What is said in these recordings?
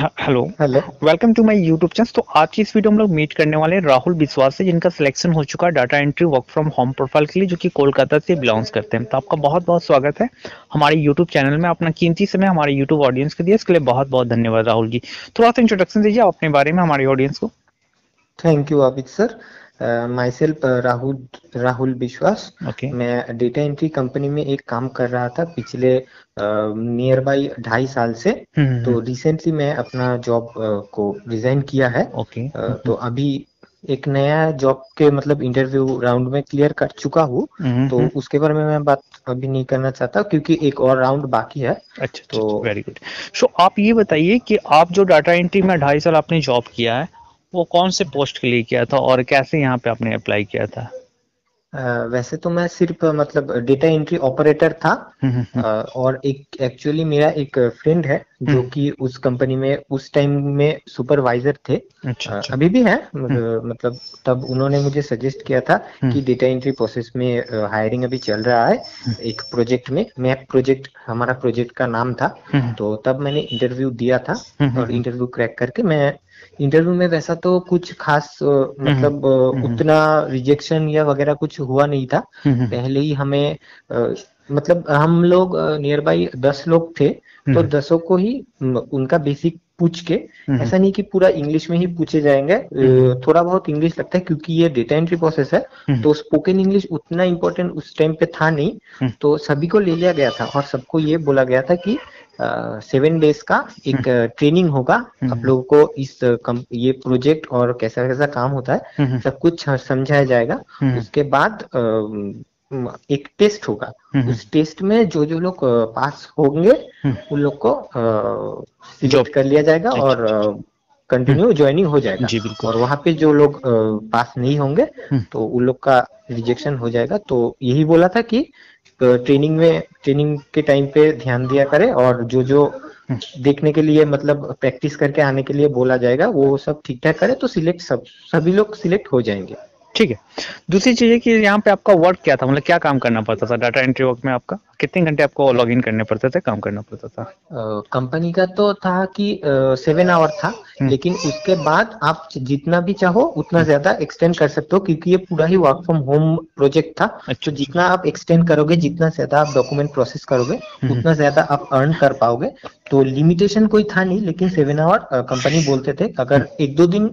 Hello. Hello. Welcome to my YouTube channel. तो आज की इस वीडियो में हम लोग मीट करने वाले हैं राहुल विश्वास से, जिनका सिलेक्शन हो चुका है data entry work from home profile के लिए, जो कि कोलकाता से बिलोंग्स करते हैं। तो आपका बहुत बहुत स्वागत है हमारे यूट्यूब चैनल में। अपना कीमती समय हमारे यूट्यूब ऑडियंस के दिए, इसके लिए बहुत बहुत धन्यवाद राहुल जी। थोड़ा सा इंट्रोडक्शन दीजिए आप अपने बारे में हमारे ऑडियंस को। Thank you Abid sir. My self Rahul Rahul विश्वास। ओके। मैं डेटा एंट्री कंपनी में एक काम कर रहा था पिछले नियर बाई 2.5 साल से। तो रिसेंटली मैं अपना जॉब को रिजाइन किया है। ओके। तो अभी एक नया जॉब के मतलब इंटरव्यू राउंड में क्लियर कर चुका हूँ। तो उसके बारे में मैं बात अभी नहीं करना चाहता क्योंकि एक और राउंड बाकी है। अच्छा अच्छा, तो वेरी गुड। सो आप ये बताइए कि आप जो डाटा एंट्री में 2.5 साल आपने जॉब किया है, वो कौन से पोस्ट के लिए किया था और कैसे यहाँ पे आपने अप्लाई किया था? वैसे तो मैं सिर्फ मतलब डेटा एंट्री ऑपरेटर था। हम्म। और एक एक्चुअली मेरा एक फ्रेंड है जो हम्म। कि उस कंपनी में उस टाइम में सुपरवाइजर थे। अच्छा अच्छा। अभी भी है हम्म। मतलब तब उन्होंने मुझे सजेस्ट किया था हम्म। कि डेटा एंट्री प्रोसेस में हायरिंग अभी चल रहा है। एक प्रोजेक्ट में मैप प्रोजेक्ट हमारा प्रोजेक्ट का नाम था। हम्म। तो तब मैंने इंटरव्यू दिया था। और हम्म। इंटरव्यू क्रैक करके मैं इंटरव्यू में वैसा तो कुछ खास हम्म। मतलब हम्म। उतना रिजेक्शन या वगैरह कुछ हुआ नहीं था। हम्म। पहले ही हमें मतलब हम लोग नियर बाई 10 लोग थे। तो हम्म। 10 को ही उनका बेसिक पूछ के, हम्म। ऐसा नहीं कि पूरा इंग्लिश में ही पूछे जाएंगे। हम्म। थोड़ा बहुत इंग्लिश लगता है क्योंकि ये डेटा एंट्री प्रोसेस है। हम्म। तो स्पोकन इंग्लिश उतना इम्पोर्टेंट उस टाइम पे था नहीं। हम्म। तो सभी को ले लिया गया था और सबको ये बोला गया था कि 7 डेज का एक ट्रेनिंग होगा। आप हम्म। लोगों को ये प्रोजेक्ट और कैसा कैसा काम होता है हम्म। सब कुछ समझाया जाएगा। हम्म। उसके बाद एक टेस्ट होगा। हम्म। उस टेस्ट में जो जो लोग पास होंगे हम्म। उन लोग को जॉब। सिलेक्ट कर लिया जाएगा अच्छा और अच्छा अच्छा। कंटिन्यू ज्वाइनिंग हो जाएगा। जी बिल्कुल। और वहां पे जो लोग पास नहीं होंगे हम्म। तो उन लोग का रिजेक्शन हो जाएगा। तो यही बोला था कि ट्रेनिंग के टाइम पे ध्यान दिया करे और जो जो देखने के लिए मतलब प्रैक्टिस करके आने के लिए बोला जाएगा वो सब ठीक ठाक करे तो सभी लोग सिलेक्ट हो जाएंगे। ठीक है। दूसरी चीज़ है कि यहाँ पे आपका वर्क क्या था, मतलब क्या काम करना पड़ता था डाटा एंट्री वर्क में? आपका कितने घंटे आपको लॉग इन करने पड़ते थे, काम करना पड़ता था? कंपनी का तो था कि 7 आवर था। हम्म। लेकिन उसके बाद आप जितना भी चाहो उतना हम्म। ज्यादा एक्सटेंड कर सकते हो क्योंकि ये पूरा ही वर्क फ्रॉम होम प्रोजेक्ट था। तो अच्छा अच्छा। जितना आप एक्सटेंड करोगे जितना ज्यादा आप डॉक्यूमेंट प्रोसेस करोगे हम्म। उतना ज्यादा आप अर्न कर पाओगे। तो लिमिटेशन कोई था नहीं लेकिन 7 आवर कंपनी बोलते थे। अगर एक दो दिन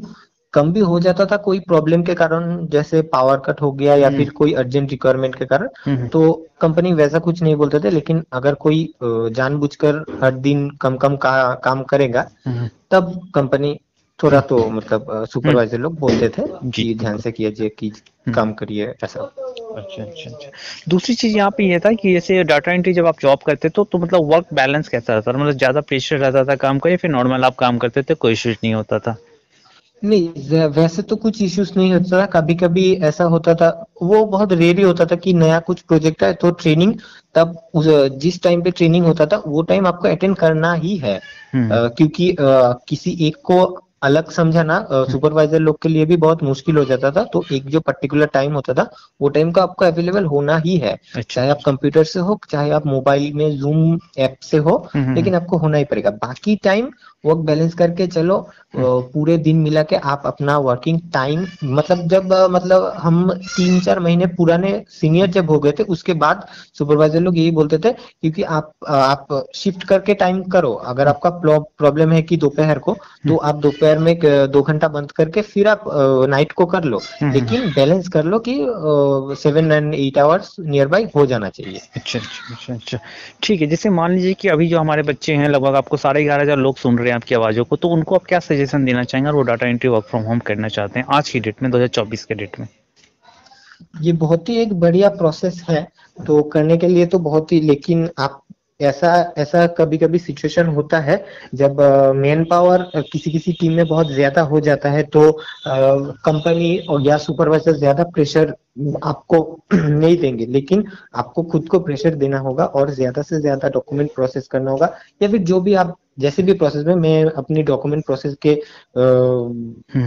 कम भी हो जाता था कोई प्रॉब्लम के कारण जैसे पावर कट हो गया या हम्म। फिर कोई अर्जेंट रिक्वायरमेंट के कारण हम्म। तो कंपनी वैसा कुछ नहीं बोलते थे। लेकिन अगर कोई जानबूझकर हर दिन कम कम काम करेगा हम्म। तब कंपनी थोड़ा तो मतलब हम्म। सुपरवाइजर लोग बोलते थे जी कि ध्यान बिल्कुल। से कीजिए कि हम्म। काम करिए ऐसा। अच्छा अच्छा अच्छा। दूसरी चीज यहाँ पे ये था कि जैसे डाटा एंट्री जब आप जॉब करते तो मतलब वर्क बैलेंस कैसा रहता था? मतलब ज्यादा प्रेशर रहता था काम का, या फिर नॉर्मल आप काम करते थे, कोई इश्यूज नहीं होता था? नहीं वैसे तो कुछ इश्यूज नहीं होता था। कभी कभी ऐसा होता था वो बहुत रेयर ही होता था कि नया कुछ प्रोजेक्ट है तो ट्रेनिंग तब जिस टाइम पे ट्रेनिंग होता था वो टाइम आपको अटेंड करना ही है। हम्म। क्योंकि किसी एक को अलग समझाना सुपरवाइजर लोग के लिए भी बहुत मुश्किल हो जाता था। तो एक जो पर्टिकुलर टाइम होता था वो टाइम का आपको अवेलेबल होना ही है। अच्छा चाहे आप अच्छा। कंप्यूटर से हो चाहे आप मोबाइल में जूम ऐप से हो हम्म। लेकिन आपको होना ही पड़ेगा। बाकी टाइम वर्क बैलेंस करके चलो। पूरे दिन मिला के आप अपना वर्किंग टाइम मतलब जब मतलब हम 3-4 महीने पुराने सीनियर जब हो गए थे उसके बाद सुपरवाइजर लोग यही बोलते थे क्योंकि आप शिफ्ट करके टाइम करो। अगर आपका प्रॉब्लम है कि दोपहर को तो आप दोपहर में 2 घंटा बंद करके फिर आप नाइट को कर लो। हम्म। लेकिन बैलेंस कर लो कि 7 and 8 आवर्स नियर बाई हो जाना चाहिए। अच्छा अच्छा अच्छा अच्छा। ठीक है। जैसे मान लीजिए कि अभी जो हमारे बच्चे हैं, लगभग आपको 11,500 लोग सुन रहे हैं आपकी आवाज़ों को, तो उनको आप क्या सजेशन देना चाहेंगे और वो data entry work from home करना चाहते हैं आज की डेट में, 2024 के डेट में? ये बहुत ही एक बढ़िया प्रोसेस है। तो करने के लिए तो बहुत ही लेकिन आप ऐसा ऐसा कभी कभी सिचुएशन होता है जब मैन पावर किसी किसी टीम में बहुत ज्यादा हो जाता है तो कंपनी और या सुपरवाइजर ज्यादा प्रेशर आपको नहीं देंगे। लेकिन आपको खुद को प्रेशर देना होगा और ज्यादा से ज्यादा डॉक्यूमेंट प्रोसेस करना होगा या फिर जो भी आप जैसे भी प्रोसेस में मैं अपनी डॉक्यूमेंट प्रोसेस के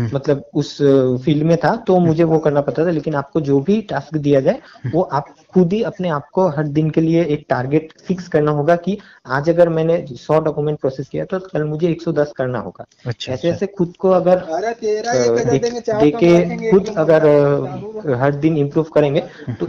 मतलब उस फील्ड में था, तो मुझे वो करना पड़ता था। लेकिन आपको जो भी टास्क दिया जाए वो आप खुद ही अपने आप को हर दिन के लिए एक टारगेट फिक्स करना होगा कि आज अगर मैंने 100 डॉक्यूमेंट प्रोसेस किया तो कल मुझे 110 करना होगा। अच्छा ऐसे अच्छा ऐसे खुद को अगर देके खुद अगर हर दिन इम्प्रूव करेंगे तो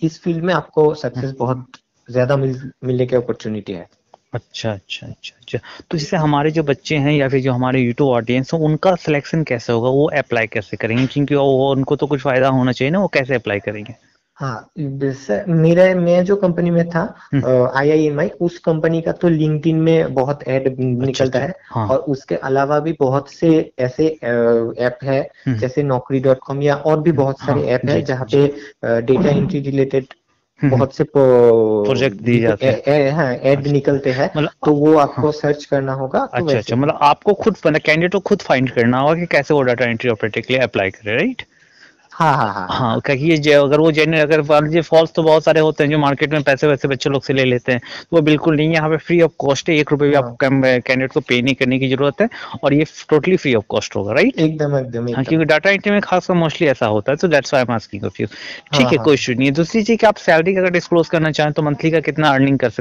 इस फील्ड में आपको सक्सेस बहुत ज्यादा मिलने की अपॉर्चुनिटी है। अच्छा अच्छा अच्छा अच्छा। तो जैसे हमारे जो बच्चे हैं या फिर जो हमारे यूट्यूब ऑडियंस है उनका सिलेक्शन कैसे होगा, वो अप्लाई कैसे करेंगे, क्योंकि वो उनको तो कुछ फायदा होना चाहिए ना, वो कैसे अप्लाई करेंगे? हाँ, जैसे मैं जो कंपनी में था IIMI, उस कंपनी का तो लिंक्डइन में बहुत ऐड अच्छा निकलता अच्छा है। हाँ। और उसके अलावा भी बहुत से ऐसे ऐप है, जैसे naukri.com या और भी बहुत हाँ सारे ऐप है जी जहाँ जी। पे डेटा एंट्री रिलेटेड बहुत से प्रोजेक्ट दिए जाते हैं। हाँ ऐड अच्छा निकलते हैं। मतलब तो वो हाँ। आपको सर्च करना होगा, तो अच्छा वैसे अच्छा, मतलब आपको खुद कैंडिडेट को खुद फाइंड करना होगा कि कैसे वो डाटा एंट्री ऑपरेटर के लिए अप्लाई करे, राइट? हाँ हाँ हाँ हाँ हाँ, हाँ। क्योंकि अगर वो जेन्युइन, अगर मान लीजिए फॉल्स तो बहुत सारे होते हैं जो मार्केट में पैसे वैसे बच्चे लोग से ले लेते हैं, तो वो बिल्कुल नहीं है। यहाँ पे फ्री ऑफ कॉस्ट है, 1 रुपए भी हाँ, आपको कैंडिडेट को पे नहीं करने की जरूरत है, और ये टोटली फ्री ऑफ कॉस्ट होगा, राइट? एकदम एकदम हाँ, एकदम। क्योंकि डाटा एंट्री में खासकर मोस्टली ऐसा होता है, तो that's why I am asking of you. ठीक हाँ है, हाँ। कोई इशू नहीं है। दूसरी चीज कि आप सैलरी का अगर डिस्क्लोज करना चाहें तो मंथली का कितना अर्निंग कर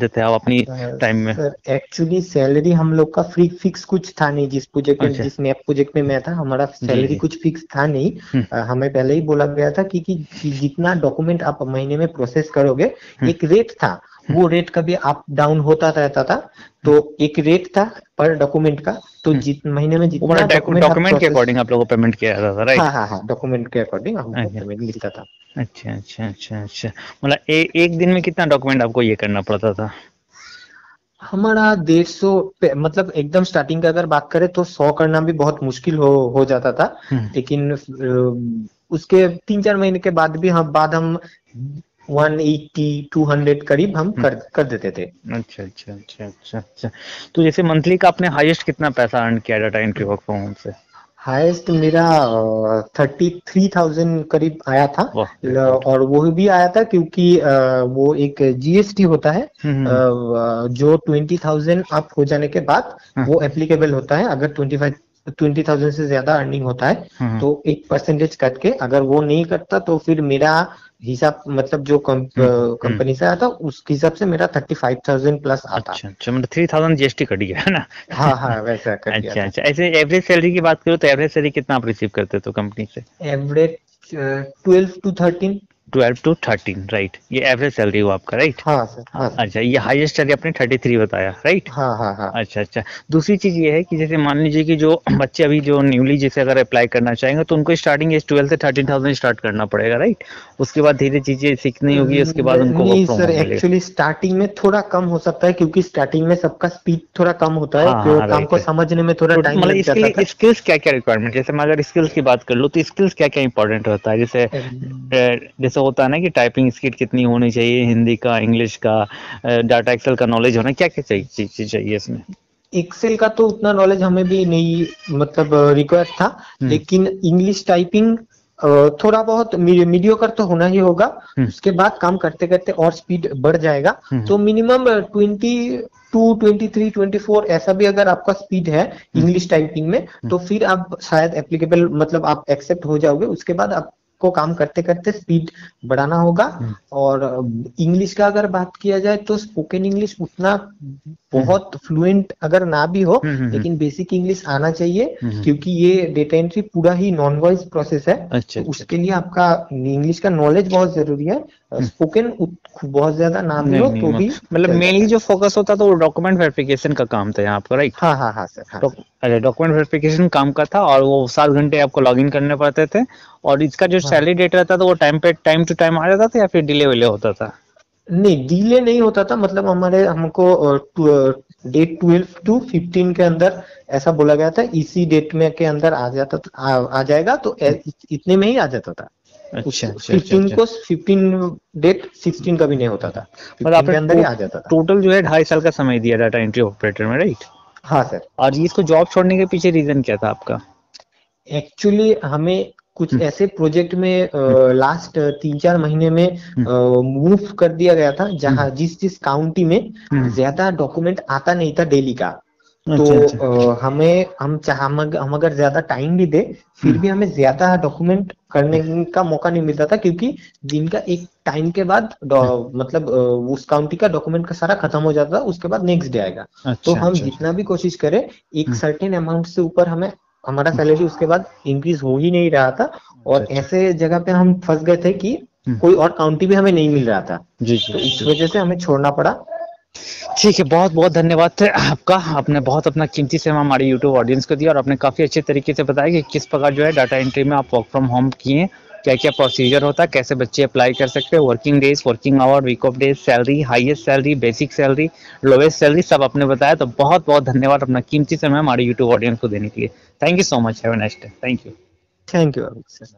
लेते हैं आप अपनी टाइम में? सर एक्चुअली सैलरी हम लोग का फिक्स कुछ था नहीं। अच्छा। जिस नैप प्रोजेक्ट में मैं था, हमारा जी सैलरी जी। कुछ फिक्स था नहीं। हम्म हमें पहले ही बोला गया था कि जितना डॉक्यूमेंट आप महीने में प्रोसेस करोगे, हम्म एक रेट था। वो रेट कभी अप डाउन होता रहता था। तो एक रेट था पर डॉक्यूमेंट का। तो हम्म। जित महीने में वो जितना मतलब डॉक्यूमेंट आप डॉक्यूमेंट के प्रोसेस। अकॉर्डिंग आप लोगों को पेमेंट किया जाता था, राइट? हाँ हाँ हाँ, डॉक्यूमेंट के अकॉर्डिंग हमको अच्छा पेमेंट मिलता था। अच्छा अच्छा अच्छा अच्छा। मतलब एक दिन में कितना डॉक्यूमेंट आपको ये करना पड़ता था? हमारा 150 मतलब एकदम स्टार्टिंग का अगर बात करें तो 100 करना भी बहुत मुश्किल हो जाता था। हम्म। लेकिन उसके 3-4 महीने के बाद हम 180 200 करीब हम हम्म। कर देते थे। अच्छा अच्छा अच्छा अच्छा अच्छा। तो जैसे मंथली का आपने हाईएस्ट कितना पैसा अर्न किया data entry work from home से? हाईएस्ट मेरा 33,000 करीब आया था। वाह, ग्रेट ग्रेट। और वो भी आया था क्योंकि वो एक GST होता है, हम्म। जो 20,000 अप हो जाने के बाद हाँ। वो एप्लीकेबल होता है। अगर 20,000 से ज्यादा अर्निंग होता है हम्म तो 1% कट के, अगर वो नहीं कटता तो फिर मेरा हिसाब मतलब जो हम्म। कंपनी से आया था उस हिसाब से मेरा 35,000 प्लस आता। अच्छा अच्छा, मतलब 3000 जीएसटी कट गया है ना? हाँ हाँ, वैसा कट गया अच्छा था। अच्छा। ऐसे एवरेज सैलरी की बात करो तो एवरेज सैलरी कितना आप रिसीव करते हो कंपनी से? Average 12 to 13। 12 to 13, right? ये एवरेज सैलरी हुआ आपका, राइट? हाँ सर, हाँ हाँ सर। अच्छा, ये हाईएस्ट सैलरी आपने 33 बताया, राइट? हाँ हाँ हाँ। अच्छा अच्छा। दूसरी चीज ये है कि जैसे मान लीजिए कि जो बच्चे अभी जो न्यूली जैसे अगर अप्लाई करना चाहेंगे तो उनको स्टार्टिंग एज 12 से 13,000 स्टार्ट करना पड़ेगा, राइट? उसके बाद धीरे चीजें सीखनी होगी, उसके बाद उनको वर्क नहीं फ्रॉम सर, होम मिलेगा। एक्चुअली स्टार्टिंग में थोड़ा कम हो सकता है क्योंकि स्टार्टिंग में सबका स्पीड थोड़ा कम होता है, हाँ तो हाँ काम राइट को है। समझने में थोड़ा तो टाइम मतलब लग इसके जाता लिए था। स्किल्स क्या क्या रिक्वायरमेंट, जैसे मैं अगर स्किल्स की बात कर लूँ तो स्किल्स क्या क्या इंपॉर्टेंट होता है? जैसे जैसे होता है ना कि टाइपिंग स्किल कितनी होनी चाहिए, हिंदी का, इंग्लिश का, डाटा एक्सेल का नॉलेज होना, क्या क्या चीज चाहिए इसमें? एक्सेल का तो उतना नॉलेज हमें भी नहीं मतलब रिक्वायर्ड था। हम्म लेकिन इंग्लिश टाइपिंग थोड़ा बहुत मीडियोकर तो होना ही होगा। हम्म उसके बाद काम करते करते और स्पीड बढ़ जाएगा। हम्म तो मिनिमम 22 23 24 ऐसा भी अगर आपका स्पीड है हम्म इंग्लिश टाइपिंग में, हम्म तो फिर आप शायद एप्लीकेबल मतलब आप एक्सेप्ट हो जाओगे। उसके बाद आपको काम करते करते स्पीड बढ़ाना होगा। हम्म और इंग्लिश का अगर बात किया जाए तो स्पोकन इंग्लिश उतना हम्म बहुत फ्लुएंट अगर ना भी हो, हम्म हम्म लेकिन बेसिक इंग्लिश आना चाहिए। हम्म। क्योंकि ये डेटा एंट्री पूरा ही नॉन वॉइस प्रोसेस है। अच्छा तो अच्छा उसके लिए आपका इंग्लिश का नॉलेज बहुत जरूरी है। अच्छा। स्पोकन बहुत ज्यादा ना भी नहीं हो नहीं, तो भी मतलब चल मेनली जाता है। जो फोकस होता था वो डॉक्यूमेंट वेरिफिकेशन का काम था यहाँ पर, राइट? हाँ हाँ हाँ सर, हाँ सर। अरे, डॉक्यूमेंट वेरिफिकेशन काम का था, और वो 7 घंटे आपको लॉग इन करने पड़ते थे। और इसका जो हाँ, सैलरी डेट रहता था वो टाइम टू टाइम आ जाता था या फिर डिले विले होता था? नहीं डिले नहीं होता था। मतलब हमको डेट 12 to 15 के अंदर ऐसा बोला गया था, इसी डेट में के अंदर आ जाता आ जाएगा। तो इतने में ही आ जाता था। उस अच्छा अच्छा अच्छा 15 अच्छा। को 15 डेट 16 का भी नहीं होता था। मतलब 15 आपने के अंदर ही आ जाता था। टोटल जो है 2.5 साल का समय दिया डाटा एंट्री ऑपरेटर में, राइट? हाँ सर। और ये इसको जॉब छोड़ने के पीछे रीजन क्या था आपका? एक्चुअली हमें कुछ ऐसे प्रोजेक्ट में लास्ट 3-4 महीने में मूव कर दिया गया था जहां जिस जिस काउंटी में ज्यादा डॉक्यूमेंट आता नहीं था डेली का। तो हम अगर ज्यादा टाइम भी दे फिर भी हमें ज्यादा डॉक्यूमेंट करने का मौका नहीं मिलता था, क्योंकि दिन का एक टाइम के बाद मतलब उस काउंटी का डॉक्यूमेंट का सारा खत्म हो जाता था, उसके बाद नेक्स्ट डे आएगा। तो हम जितना भी कोशिश करें एक सर्टेन अमाउंट से ऊपर हमें हमारा सैलरी उसके बाद इंक्रीज हो ही नहीं रहा था, और ऐसे जगह पे हम फंस गए थे कि कोई और काउंटी भी हमें नहीं मिल रहा था। तो इस वजह से हमें छोड़ना पड़ा। ठीक है, बहुत बहुत धन्यवाद आपका। आपने बहुत अपना कीमती समय हमारे यूट्यूब ऑडियंस को दिया और आपने काफ़ी अच्छे तरीके से बताया कि किस प्रकार जो है डाटा एंट्री में आप वर्क फ्रॉम होम किए, क्या क्या प्रोसीजर होता है, कैसे बच्चे अप्लाई कर सकते हैं, working days, working hour, week off days, salary, highest salary, basic salary, lowest salary, सब आपने बताया। तो बहुत बहुत धन्यवाद अपना कीमती समय हमारे यूट्यूब ऑडियंस को देने के लिए। Thank you so much, have a nice day. Thank you. Thank you sir.